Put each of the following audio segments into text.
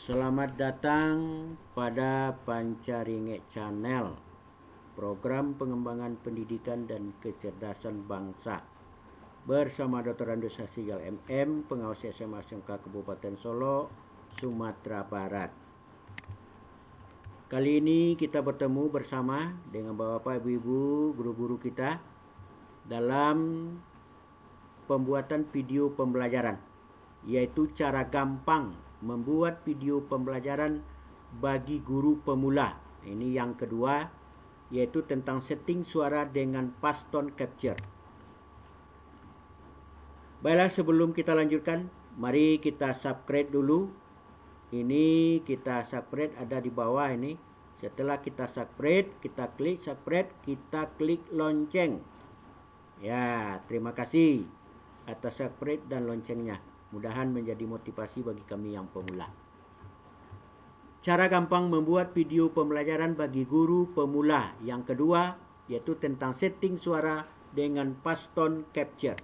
Selamat datang pada Pancaringek Channel, program pengembangan pendidikan dan kecerdasan bangsa. Bersama Dr. Andus Hasigal MM, pengawas SMA SMK Kabupaten Solo, Sumatera Barat. Kali ini kita bertemu bersama dengan Bapak Ibu guru-guru kita dalam pembuatan video pembelajaran, yaitu cara gampang membuat video pembelajaran bagi guru pemula. Ini yang kedua, yaitu tentang setting suara dengan fast tone capture. Baiklah, sebelum kita lanjutkan, mari kita subscribe dulu. Ini kita subscribe, ada di bawah ini. Setelah kita subscribe, kita klik subscribe, kita klik lonceng. Ya, terima kasih atas subscribe dan loncengnya. Mudahan menjadi motivasi bagi kami yang pemula. Cara gampang membuat video pembelajaran bagi guru pemula. Yang kedua, yaitu tentang setting suara dengan fast tone capture.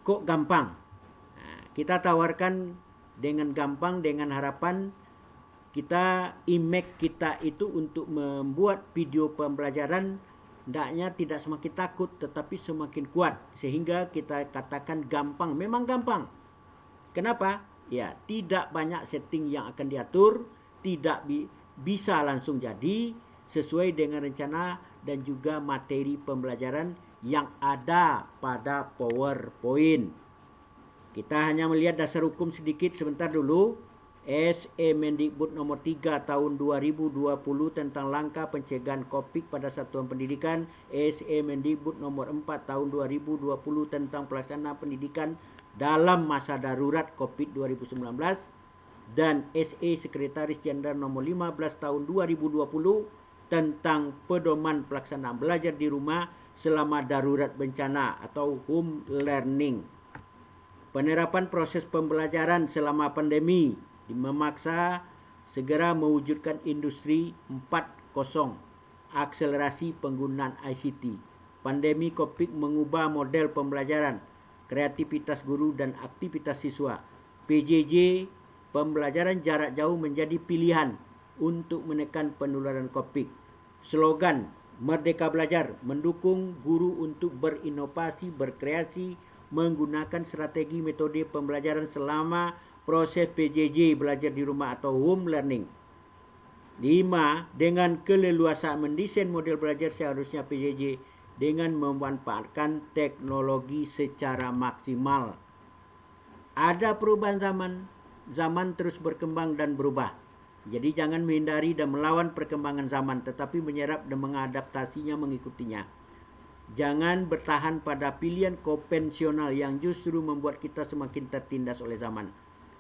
Kok gampang? Kita tawarkan dengan gampang, dengan harapan kita image kita itu untuk membuat video pembelajaran hendaknya tidak semakin takut tetapi semakin kuat, sehingga kita katakan gampang. Memang gampang. Kenapa? Ya, tidak banyak setting yang akan diatur, tidak bisa langsung jadi sesuai dengan rencana dan juga materi pembelajaran yang ada pada PowerPoint. Kita hanya melihat dasar hukum sedikit sebentar dulu. SE Mendikbud nomor 3 tahun 2020 tentang langkah pencegahan COVID pada satuan pendidikan, SE Mendikbud nomor 4 tahun 2020 tentang pelaksanaan pendidikan dalam masa darurat COVID 2019, dan SE Sekretaris Jenderal nomor 15 tahun 2020 tentang pedoman pelaksanaan belajar di rumah selama darurat bencana atau home learning. Penerapan proses pembelajaran selama pandemi memaksa segera mewujudkan industri 4.0, akselerasi penggunaan ICT. Pandemi COVID mengubah model pembelajaran, kreativitas guru dan aktivitas siswa. PJJ, pembelajaran jarak jauh, menjadi pilihan untuk menekan penularan COVID. Slogan Merdeka Belajar mendukung guru untuk berinovasi, berkreasi, menggunakan strategi metode pembelajaran selama proses PJJ, belajar di rumah atau home learning. 5. Dengan keleluasaan mendesain model belajar seharusnya PJJ dengan memanfaatkan teknologi secara maksimal. Ada perubahan zaman terus berkembang dan berubah. Jadi jangan menghindari dan melawan perkembangan zaman, tetapi menyerap dan mengadaptasinya, mengikutinya. Jangan bertahan pada pilihan konvensional yang justru membuat kita semakin tertindas oleh zaman.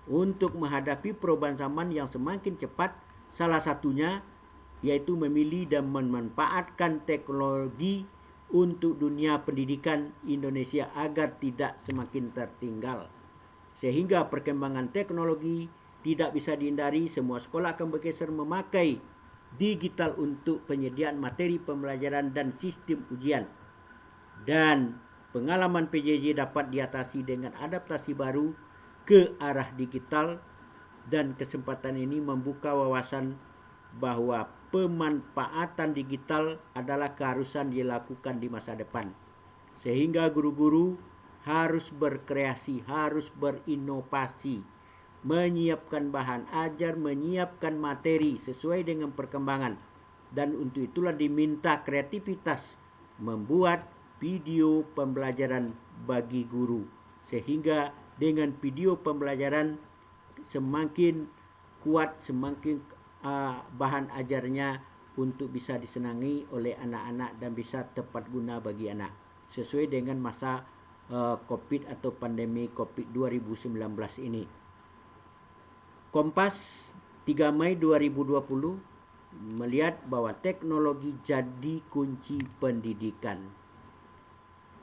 Untuk menghadapi perubahan zaman yang semakin cepat, salah satunya yaitu memilih dan memanfaatkan teknologi untuk dunia pendidikan Indonesia agar tidak semakin tertinggal. Sehingga perkembangan teknologi tidak bisa dihindari, semua sekolah akan bergeser memakai digital untuk penyediaan materi pembelajaran dan sistem ujian. Dan pengalaman PJJ dapat diatasi dengan adaptasi baru ke arah digital, dan kesempatan ini membuka wawasan bahwa pemanfaatan digital adalah keharusan dilakukan di masa depan. Sehingga guru-guru harus berkreasi, harus berinovasi, menyiapkan bahan ajar, menyiapkan materi sesuai dengan perkembangan. Dan untuk itulah diminta kreativitas membuat video pembelajaran bagi guru, sehingga dengan video pembelajaran semakin kuat, semakin bahan ajarnya untuk bisa disenangi oleh anak-anak dan bisa tepat guna bagi anak sesuai dengan masa COVID atau pandemi COVID 2019 ini. Kompas 3 Mei 2020 melihat bahwa teknologi jadi kunci pendidikan.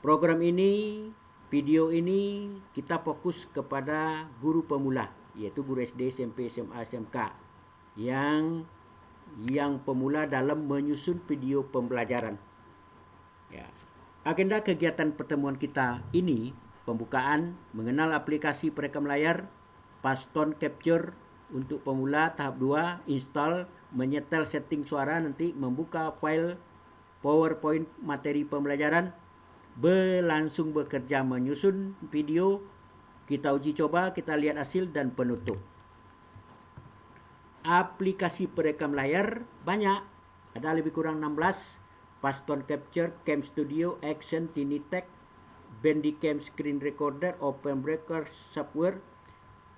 Program ini, video ini kita fokus kepada guru pemula, yaitu guru SD, SMP, SMA, SMK yang pemula dalam menyusun video pembelajaran. Ya. Agenda kegiatan pertemuan kita ini, pembukaan, mengenal aplikasi perekam layar, Paston Capture untuk pemula tahap 2, install, menyetel setting suara, nanti membuka file PowerPoint materi pembelajaran, berlangsung bekerja menyusun video, kita uji coba, kita lihat hasil dan penutup. Aplikasi perekam layar banyak, ada lebih kurang 16, Paston Capture, Cam Studio, Action, Tinitech, Bandicam Screen Recorder, Open Breaker Software,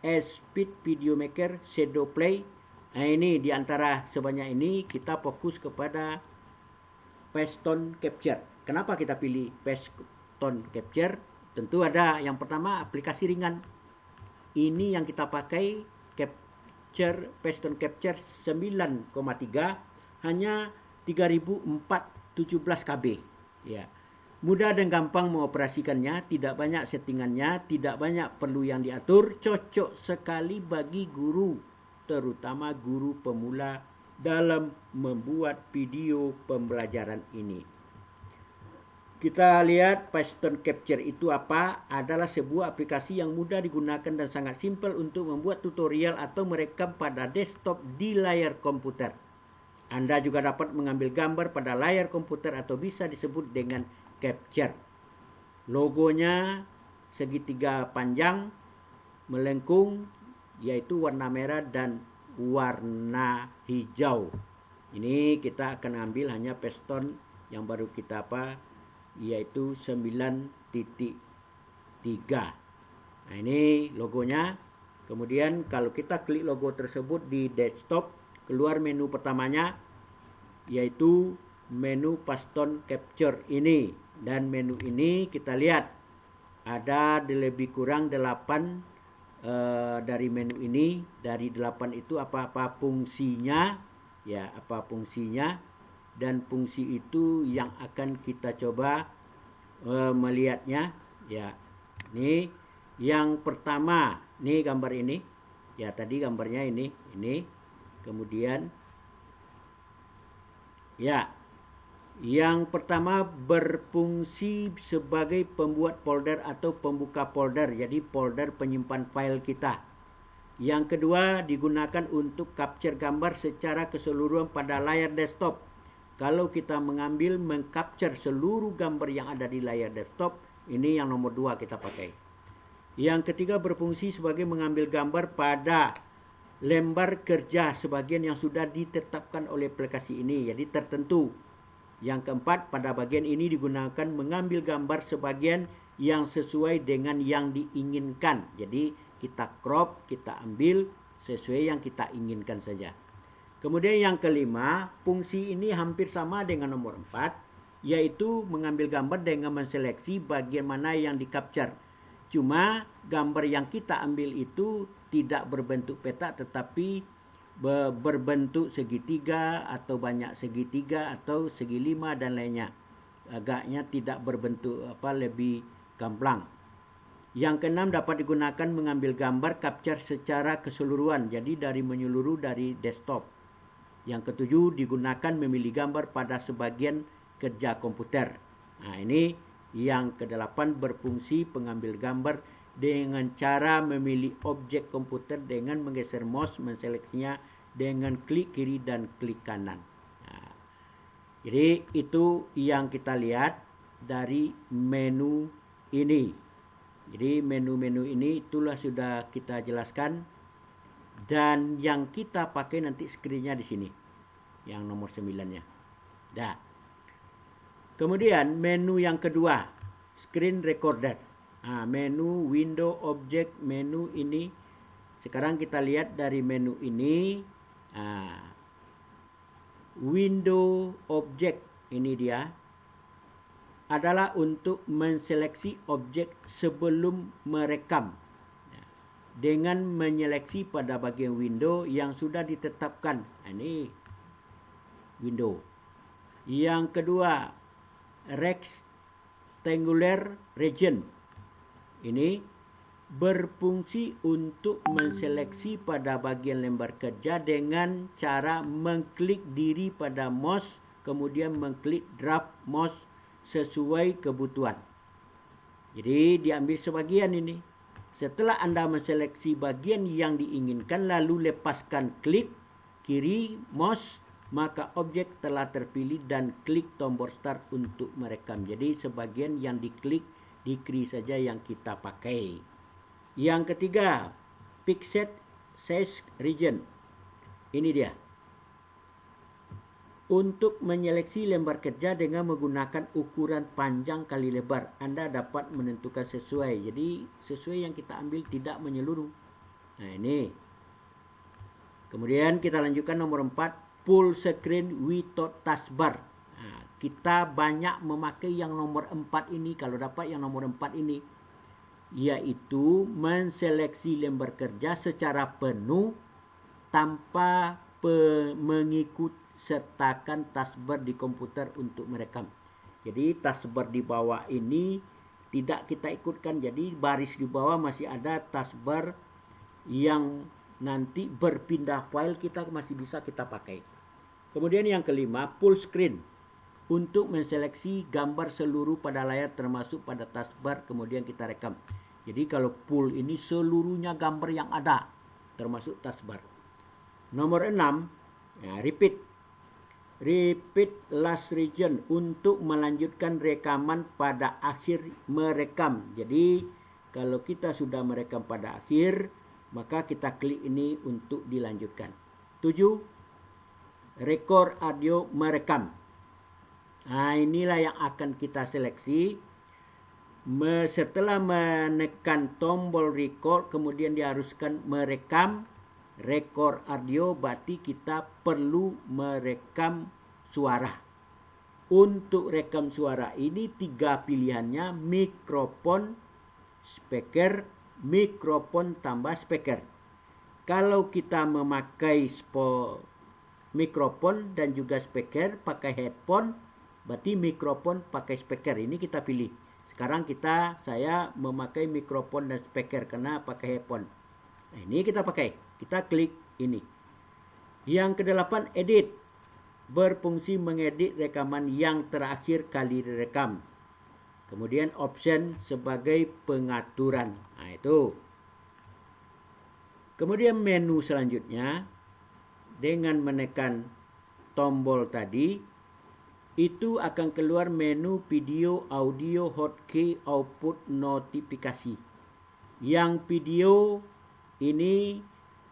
S-Speed Video Maker, Shadow Play. Nah, ini di antara sebanyak ini kita fokus kepada Paston Capture. Kenapa kita pilih Paston Capture? Tentu ada yang pertama aplikasi ringan. Ini yang kita pakai, Paston Capture 9,3, hanya 3417 KB. Ya. Mudah dan gampang mengoperasikannya, tidak banyak settingannya, tidak banyak perlu yang diatur, cocok sekali bagi guru, terutama guru pemula dalam membuat video pembelajaran ini. Kita lihat Paston Capture itu apa? Adalah sebuah aplikasi yang mudah digunakan dan sangat simpel untuk membuat tutorial atau merekam pada desktop di layar komputer. Anda juga dapat mengambil gambar pada layar komputer atau bisa disebut dengan capture. Logonya segitiga panjang melengkung, yaitu warna merah dan warna hijau. Ini kita akan ambil hanya Paston yang baru kita yaitu 9.3. Nah, ini logonya. Kemudian kalau kita klik logo tersebut di desktop, keluar menu pertamanya, yaitu menu Paston Capture ini. Dan menu ini kita lihat ada lebih kurang 8 dari menu ini. Dari 8 itu apa-apa fungsinya, ya, apa fungsinya, dan fungsi itu yang akan kita coba melihatnya, ya. Ini yang pertama, nih gambar ini, ya, tadi gambarnya ini, kemudian, ya, yang pertama berfungsi sebagai pembuat folder atau pembuka folder, jadi folder penyimpan file kita. Yang kedua digunakan untuk capture gambar secara keseluruhan pada layar desktop. Kalau kita mengcapture seluruh gambar yang ada di layar desktop, ini yang nomor 2 kita pakai. Yang ketiga berfungsi sebagai mengambil gambar pada lembar kerja sebagian yang sudah ditetapkan oleh aplikasi ini, jadi tertentu. Yang keempat, pada bagian ini digunakan mengambil gambar sebagian yang sesuai dengan yang diinginkan. Jadi kita crop, kita ambil sesuai yang kita inginkan saja. Kemudian yang kelima, fungsi ini hampir sama dengan nomor 4, yaitu mengambil gambar dengan menseleksi bagian mana yang di-capture. Cuma gambar yang kita ambil itu tidak berbentuk peta, tetapi berbentuk segitiga atau banyak segitiga atau segi 5 dan lainnya. Agaknya tidak berbentuk lebih gamblang. Yang keenam, dapat digunakan mengambil gambar capture secara keseluruhan, jadi dari menyeluruh dari desktop. Yang ketujuh, digunakan memilih gambar pada sebagian kerja komputer. Nah, ini yang kedelapan, berfungsi pengambil gambar dengan cara memilih objek komputer dengan menggeser mouse, menseleksinya dengan klik kiri dan klik kanan. Nah, jadi itu yang kita lihat dari menu ini. Jadi menu-menu ini itulah sudah kita jelaskan, dan yang kita pakai nanti screen-nya di sini, yang nomor 9-nya. Dah. Kemudian menu yang kedua, screen recorder. Nah, menu window object, menu ini. Sekarang kita lihat dari menu ini. Window object ini dia adalah untuk menseleksi objek sebelum merekam dengan menyeleksi pada bagian window yang sudah ditetapkan. Ini window. Yang kedua, rectangular region. Ini berfungsi untuk menseleksi pada bagian lembar kerja dengan cara mengklik diri pada mouse, kemudian mengklik draft mouse sesuai kebutuhan. Jadi diambil sebagian ini. Setelah Anda menseleksi bagian yang diinginkan, lalu lepaskan klik kiri mouse, maka objek telah terpilih dan klik tombol start untuk merekam. Jadi sebagian yang diklik, dikri saja yang kita pakai. Yang ketiga, Pixet Size Region. Ini dia. Untuk menyeleksi lembar kerja dengan menggunakan ukuran panjang kali lebar, Anda dapat menentukan sesuai. Jadi sesuai yang kita ambil, tidak menyeluruh. Nah ini. Kemudian kita lanjutkan nomor 4, full screen without taskbar. Nah, kita banyak memakai yang nomor 4 ini. Kalau dapat yang nomor 4 ini, yaitu menseleksi lembar kerja secara penuh tanpa mengikut sertakan taskbar di komputer untuk merekam. Jadi taskbar di bawah ini tidak kita ikutkan. Jadi baris di bawah masih ada taskbar yang nanti berpindah file, kita masih bisa kita pakai. Kemudian yang kelima, full screen. Untuk menseleksi gambar seluruh pada layar termasuk pada taskbar, kemudian kita rekam. Jadi kalau full ini seluruhnya gambar yang ada termasuk taskbar. Nomor 6, repeat last region untuk melanjutkan rekaman pada akhir merekam. Jadi kalau kita sudah merekam pada akhir, maka kita klik ini untuk dilanjutkan. 7, record audio merekam. Nah, inilah yang akan kita seleksi. Setelah menekan tombol record, kemudian diharuskan merekam record audio, berarti kita perlu merekam suara. Untuk rekam suara ini 3 pilihannya, mikrofon, speaker, mikrofon tambah speaker. Kalau kita memakai mikrofon dan juga speaker pakai headphone, berarti mikrofon pakai speaker. Ini kita pilih. Sekarang saya memakai mikrofon dan speaker karena pakai headphone. Nah, ini kita pakai. Kita klik ini. Yang ke-8, edit. Berfungsi mengedit rekaman yang terakhir kali direkam. Kemudian option sebagai pengaturan. Nah, itu. Kemudian menu selanjutnya, dengan menekan tombol tadi, itu akan keluar menu video, audio, hotkey, output, notifikasi. Yang video ini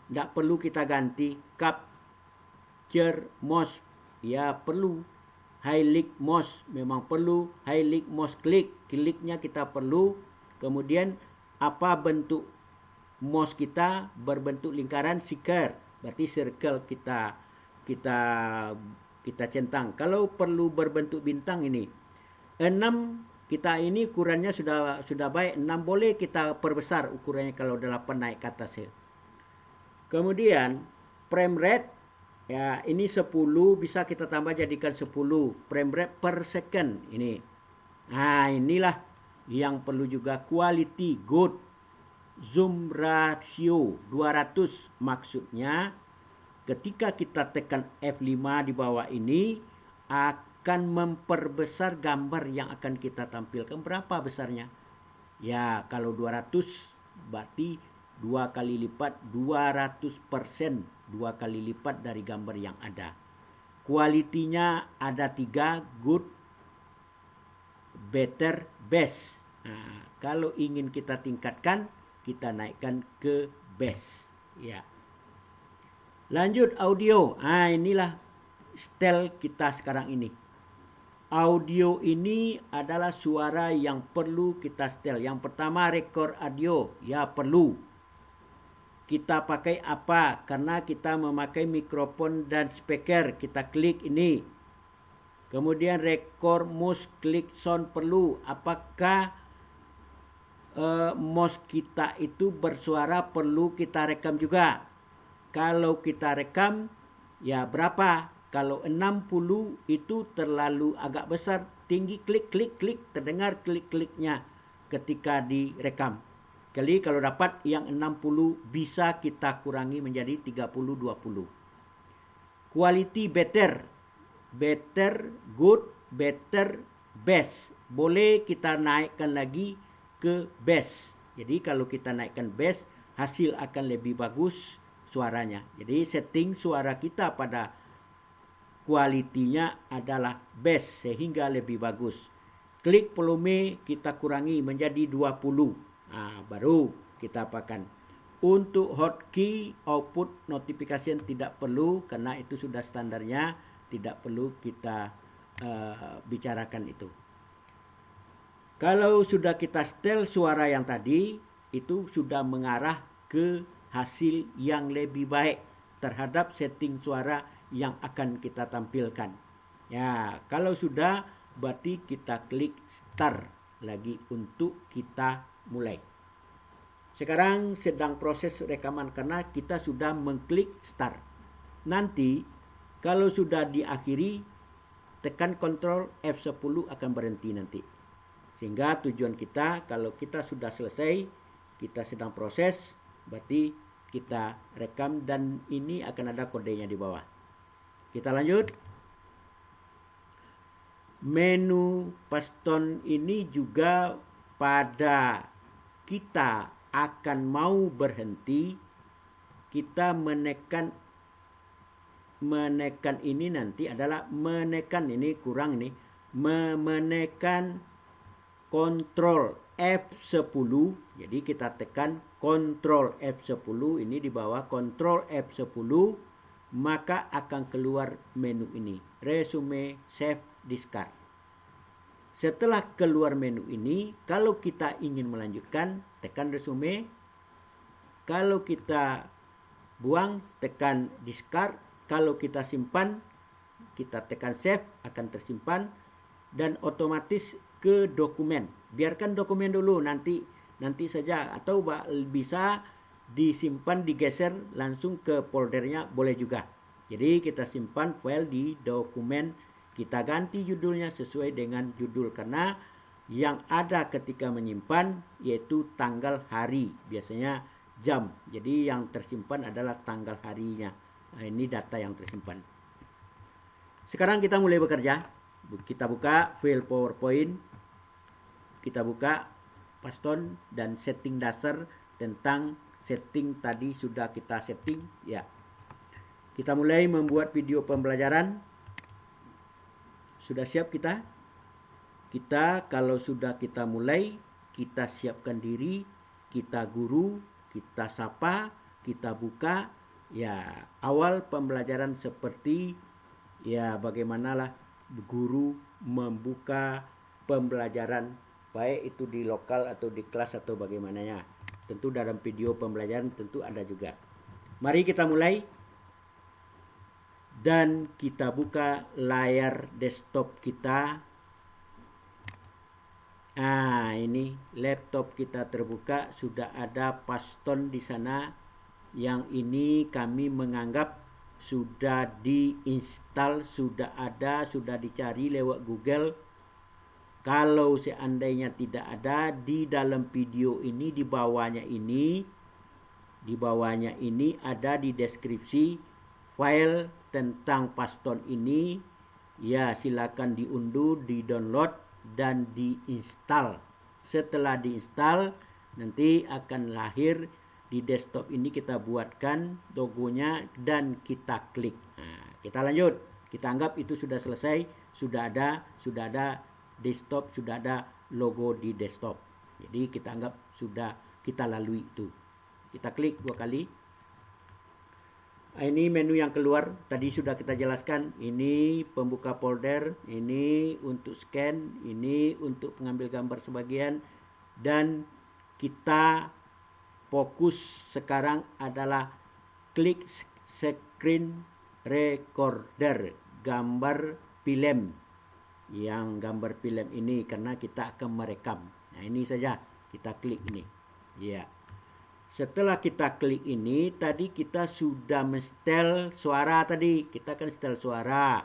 tidak perlu kita ganti. Capture mouse, ya perlu. Highlight mouse memang perlu. Highlight mouse kliknya kita perlu. Kemudian apa bentuk mouse kita, berbentuk lingkaran, circle. Berarti circle kita centang. Kalau perlu berbentuk bintang ini 6, kita ini ukurannya sudah baik. 6 boleh kita perbesar ukurannya kalau 8 naik ke atas ya. Kemudian frame rate, ya ini 10, bisa kita tambah jadikan 10 frame rate per second ini. Nah, inilah yang perlu juga. Quality good. Zoom ratio 200, maksudnya ketika kita tekan F5 di bawah ini akan memperbesar gambar yang akan kita tampilkan. Berapa besarnya? Ya, kalau 200 berarti 2 kali lipat, 200%, 2 kali lipat dari gambar yang ada. Kualitinya ada 3, good, better, best. Nah, kalau ingin kita tingkatkan, kita naikkan ke best. Ya. Lanjut audio. Nah, inilah style kita sekarang ini. Audio ini adalah suara yang perlu kita setel. Yang pertama, record audio. Ya, perlu. Kita pakai apa? Karena kita memakai mikrofon dan speaker. Kita klik ini. Kemudian record mouse, klik sound perlu. Apakah mouse kita itu bersuara, perlu kita rekam juga. Kalau kita rekam, ya berapa? Kalau 60 itu terlalu agak besar, tinggi, klik, terdengar klik-kliknya ketika direkam. Kalau dapat yang 60 bisa kita kurangi menjadi 30-20. Quality better. Better, good, better, best. Boleh kita naikkan lagi ke best. Jadi kalau kita naikkan bass, hasil akan lebih bagus suaranya. Jadi setting suara kita pada kualitinya adalah bass sehingga lebih bagus. Klik volume kita kurangi menjadi 20. Baru kita apakan. Untuk hotkey output notification tidak perlu karena itu sudah standarnya, tidak perlu kita bicarakan itu. Kalau sudah kita setel suara yang tadi, itu sudah mengarah ke hasil yang lebih baik terhadap setting suara yang akan kita tampilkan. Ya, kalau sudah berarti kita klik start lagi untuk kita mulai. Sekarang sedang proses rekaman karena kita sudah mengklik start. Nanti kalau sudah diakhiri, tekan Ctrl F10 akan berhenti nanti. Sehingga tujuan kita kalau kita sudah selesai, kita sedang proses, berarti kita rekam dan ini akan ada kodenya di bawah. Kita lanjut. Menu Paston ini juga pada kita akan mau berhenti, kita menekan ini nanti adalah menekan ini kurang nih, menekan Ctrl F10. Jadi kita tekan Ctrl F10 ini di bawah Ctrl F10, maka akan keluar menu ini, resume, save, discard. Setelah keluar menu ini, kalau kita ingin melanjutkan, tekan resume. Kalau kita buang, tekan discard. Kalau kita simpan, kita tekan save, akan tersimpan dan otomatis ke dokumen. Biarkan dokumen dulu, nanti saja, atau bisa disimpan, digeser langsung ke foldernya, boleh juga. Jadi kita simpan file di dokumen, kita ganti judulnya sesuai dengan judul karena yang ada ketika menyimpan yaitu tanggal hari, biasanya jam. Jadi yang tersimpan adalah tanggal harinya. Nah, ini data yang tersimpan. Sekarang kita mulai bekerja. Kita buka file PowerPoint, kita buka Paston dan setting dasar tentang setting tadi sudah kita setting ya. Kita mulai membuat video pembelajaran. Sudah siap kita? Kita kalau sudah kita mulai, kita siapkan diri, kita guru, kita sapa, kita buka ya. Awal pembelajaran seperti ya bagaimanalah guru membuka pembelajaran, baik itu di lokal atau di kelas atau bagaimananya. Tentu dalam video pembelajaran tentu ada juga. Mari kita mulai. Dan kita buka layar desktop kita. Ini laptop kita terbuka, sudah ada Paston di sana. Yang ini kami menganggap sudah diinstal, sudah ada, sudah dicari lewat Google. Kalau seandainya tidak ada, di dalam video ini di bawahnya ini ada di deskripsi file tentang Paston ini. Ya, silakan diunduh, di-download dan diinstal. Setelah diinstal, nanti akan lahir di desktop ini, kita buatkan logonya dan kita klik. Kita lanjut. Kita anggap itu sudah selesai, sudah ada desktop, sudah ada logo di desktop. Jadi kita anggap sudah kita lalui itu. Kita klik 2 kali. Ini menu yang keluar, tadi sudah kita jelaskan. Ini pembuka folder, ini untuk scan, ini untuk mengambil gambar sebagian. Dan kita fokus sekarang adalah klik screen recorder, gambar film. Yang gambar film ini karena kita akan merekam. Nah, ini saja kita klik ini. Ya. Setelah kita klik ini, tadi kita sudah menstel suara tadi. Kita akan setel suara.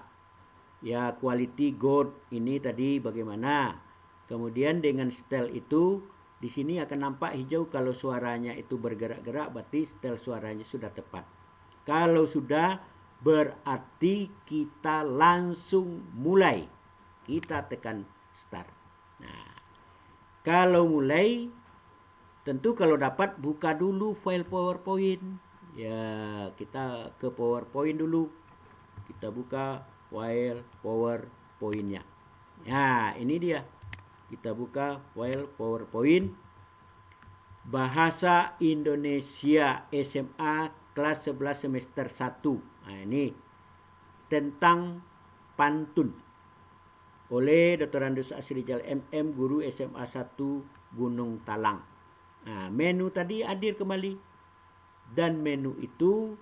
Ya, quality good ini tadi bagaimana. Kemudian dengan setel itu, di sini akan nampak hijau kalau suaranya itu bergerak-gerak, berarti setel suaranya sudah tepat. Kalau sudah, berarti kita langsung mulai. Kita tekan start. Nah, kalau mulai, Tentu kalau dapat buka dulu file PowerPoint. Ya, kita ke PowerPoint dulu. Kita buka file PowerPoint-nya. Ya, ini dia. Kita buka file PowerPoint. Bahasa Indonesia SMA kelas 11 semester 1. Nah, ini tentang pantun. Oleh Dr. Andus Asrijal MM, guru SMA 1 Gunung Talang. Nah, menu tadi hadir kembali. Dan menu itu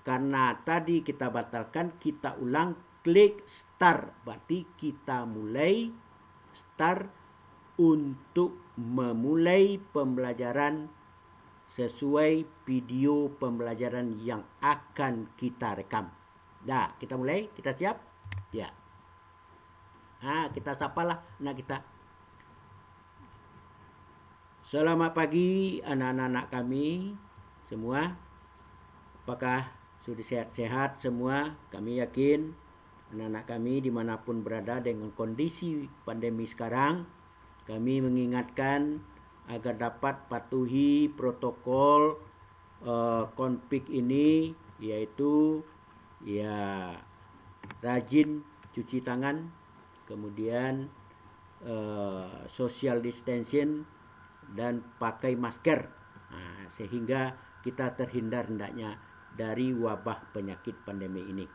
karena tadi kita batalkan, kita ulang, klik start. Berarti kita mulai start untuk memulai pembelajaran sesuai video pembelajaran yang akan kita rekam. Dah, kita mulai, kita siap? Ya. Kita sapalah anak kita. Selamat pagi anak-anak kami semua. Apakah sudah sehat-sehat semua? Kami yakin anak-anak kami dimanapun berada dengan kondisi pandemi sekarang, kami mengingatkan agar dapat patuhi protokol konflik ini, yaitu ya rajin cuci tangan, kemudian social distancing dan pakai masker, sehingga kita terhindar hendaknya dari wabah penyakit pandemi ini.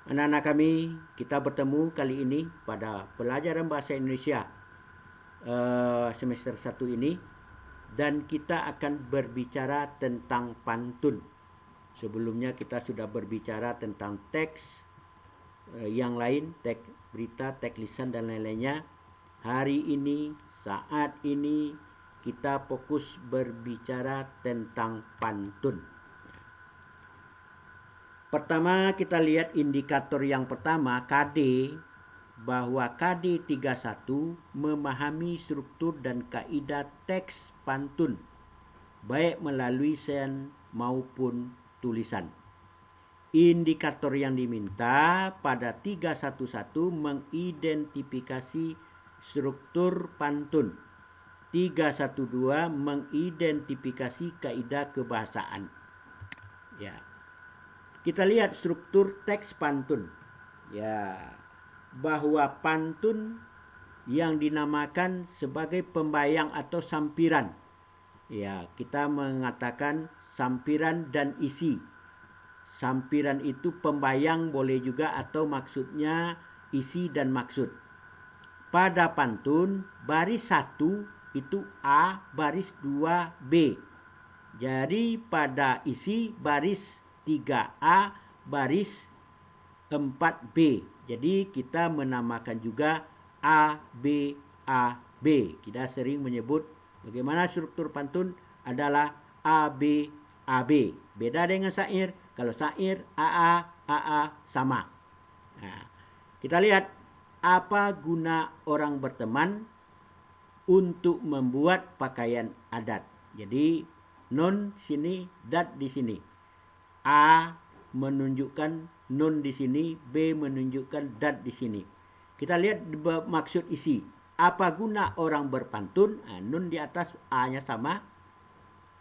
Anak-anak kami, kita bertemu kali ini pada pelajaran bahasa Indonesia semester 1 ini, dan kita akan berbicara tentang pantun. Sebelumnya kita sudah berbicara tentang teks yang lain, teks berita, teks lisan dan lain-lainnya. Hari ini, saat ini, kita fokus berbicara tentang pantun. Pertama, kita lihat indikator yang pertama, KD, bahwa KD 31 memahami struktur dan kaidah teks pantun, baik melalui sen maupun tulisan. Indikator yang diminta pada 311 mengidentifikasi struktur pantun. 312 mengidentifikasi kaidah kebahasaan. Ya. Kita lihat struktur teks pantun. Ya, bahwa pantun yang dinamakan sebagai pembayang atau sampiran. Ya, kita mengatakan sampiran dan isi. Sampiran itu pembayang boleh juga, atau maksudnya isi dan maksud. Pada pantun, baris 1 itu A, baris 2 B. Jadi pada isi baris 3A, baris 4B. Jadi kita menamakan juga A, B, A, B. Kita sering menyebut bagaimana struktur pantun adalah A, B, A, B. Beda dengan syair. Kalau syair A, sama. Nah, kita lihat apa guna orang berteman untuk membuat pakaian adat. Jadi non sini, dat di sini. A menunjukkan non di sini, B menunjukkan dat di sini. Kita lihat maksud isi. Apa guna orang berpantun? Nun di atas, A-nya sama.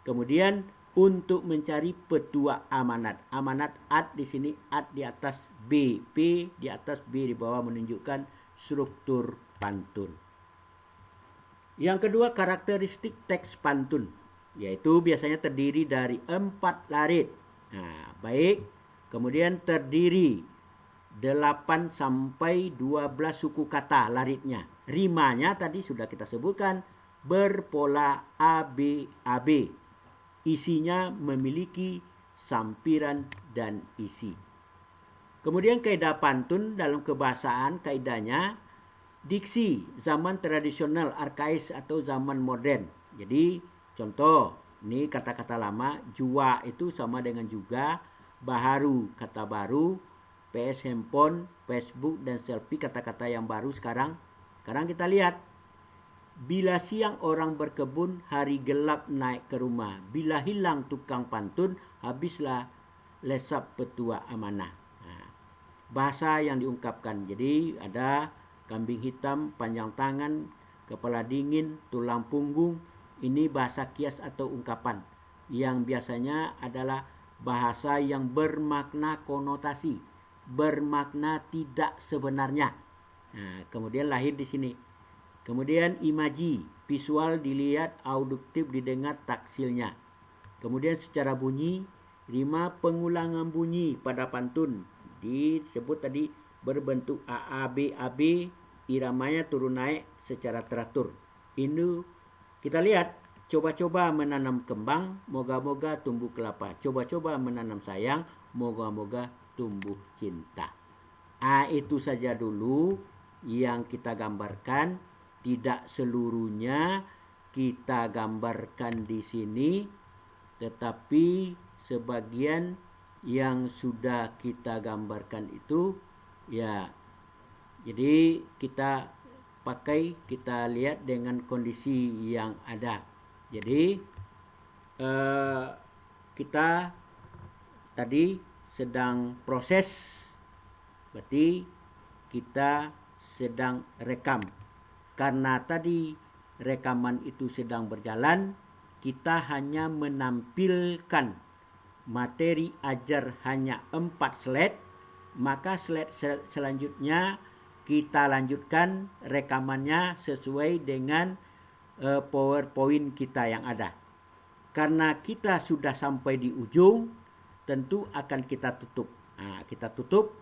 Kemudian untuk mencari petua amanat. Amanat ad di sini, ad di atas B. P di atas B di bawah menunjukkan struktur pantun. Yang kedua, karakteristik teks pantun, yaitu biasanya terdiri dari 4 larit. Baik. Kemudian terdiri 8 sampai 12 suku kata laritnya. Rimanya tadi sudah kita sebutkan, berpola ABAB. Isinya memiliki sampiran dan isi. Kemudian kaidah pantun dalam kebahasaan, kaidahnya diksi zaman tradisional, arkais atau zaman modern. Jadi contoh, ini kata-kata lama, jua itu sama dengan juga, baharu kata baru, PS handphone, Facebook dan selfie kata-kata yang baru sekarang. Sekarang kita lihat, bila siang orang berkebun, hari gelap naik ke rumah. Bila hilang tukang pantun, habislah lesap petua amanah. Bahasa yang diungkapkan. Jadi ada kambing hitam, panjang tangan, kepala dingin, tulang punggung, Ini bahasa kias atau ungkapan yang biasanya adalah bahasa yang bermakna konotasi, bermakna tidak sebenarnya. Nah, kemudian lahir di sini. Kemudian imaji, visual dilihat, audiktif didengar, taksilnya. Kemudian secara bunyi, rima pengulangan bunyi pada pantun. Disebut tadi berbentuk AAB, AB, iramanya turun naik secara teratur. Ini kita lihat, coba-coba menanam kembang, moga-moga tumbuh kelapa. Coba-coba menanam sayang, moga-moga tumbuh cinta. Itu saja dulu yang kita gambarkan. Tidak seluruhnya kita gambarkan di sini, tetapi sebagian yang sudah kita gambarkan itu, ya, jadi kita lihat dengan kondisi yang ada. Jadi kita tadi sedang proses, berarti kita sedang rekam. Karena tadi rekaman itu sedang berjalan, kita hanya menampilkan materi ajar hanya 4 slide, maka slide selanjutnya kita lanjutkan rekamannya sesuai dengan PowerPoint kita yang ada. Karena kita sudah sampai di ujung, tentu akan kita tutup. Kita tutup.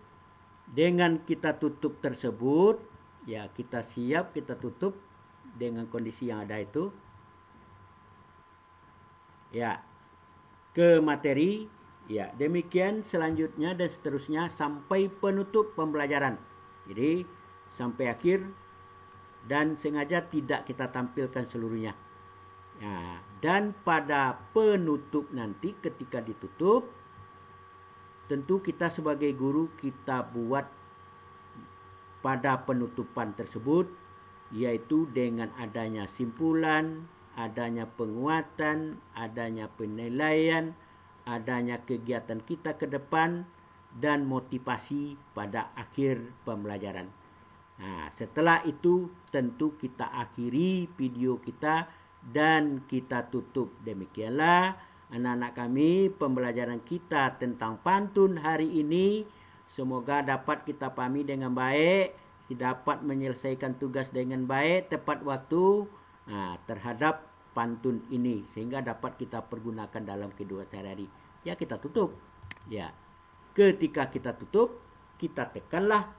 Dengan kita tutup tersebut, ya kita siap, kita tutup dengan kondisi yang ada itu. Ya, ke materi. Ya, demikian selanjutnya dan seterusnya sampai penutup pembelajaran. Jadi sampai akhir, dan sengaja tidak kita tampilkan seluruhnya. Ya, dan pada penutup nanti ketika ditutup, tentu kita sebagai guru kita buat pada penutupan tersebut, yaitu dengan adanya simpulan, adanya penguatan, adanya penilaian, adanya kegiatan kita ke depan, dan motivasi pada akhir pembelajaran. Setelah itu tentu kita akhiri video kita dan kita tutup. Demikianlah anak-anak kami pembelajaran kita tentang pantun hari ini. Semoga dapat kita pahami dengan baik, dapat menyelesaikan tugas dengan baik tepat waktu terhadap pantun ini, sehingga dapat kita pergunakan dalam kehidupan sehari-hari. Ya, kita tutup. Ya, ketika kita tutup, kita tekanlah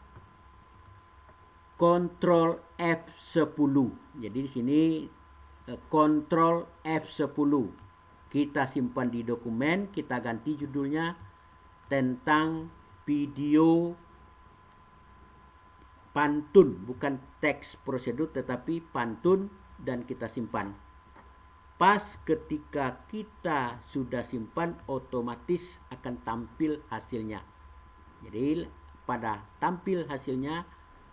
Ctrl F10. Jadi di sini Ctrl F10. Kita simpan di dokumen, kita ganti judulnya tentang video pantun, bukan teks prosedur tetapi pantun, dan kita simpan. Pas ketika kita sudah simpan, otomatis akan tampil hasilnya. Jadi pada tampil hasilnya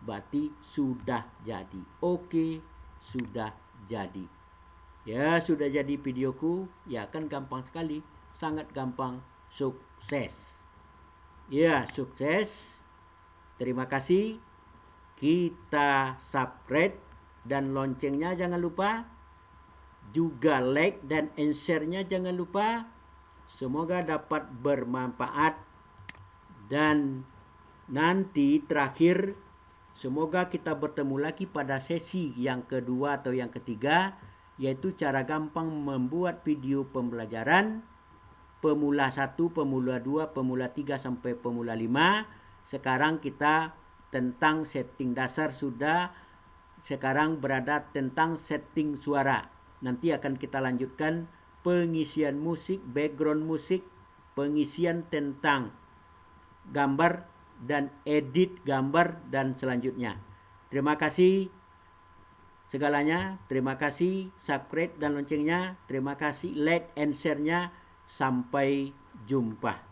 berarti sudah jadi. Oke, sudah jadi. Ya, sudah jadi videoku. Ya, kan gampang sekali. Sangat gampang. Sukses. Ya, sukses. Terima kasih. Kita subscribe dan loncengnya jangan lupa. Juga like dan share-nya jangan lupa. Semoga dapat bermanfaat. Dan nanti terakhir, semoga kita bertemu lagi pada sesi yang kedua atau yang ketiga, yaitu cara gampang membuat video pembelajaran pemula 1, pemula 2, pemula 3 sampai pemula 5. Sekarang kita tentang setting dasar sudah, sekarang berada tentang setting suara. Nanti akan kita lanjutkan pengisian musik, background musik, pengisian tentang gambar dan edit gambar dan selanjutnya. Terima kasih segalanya. Terima kasih subscribe dan loncengnya. Terima kasih like and share-nya. Sampai jumpa.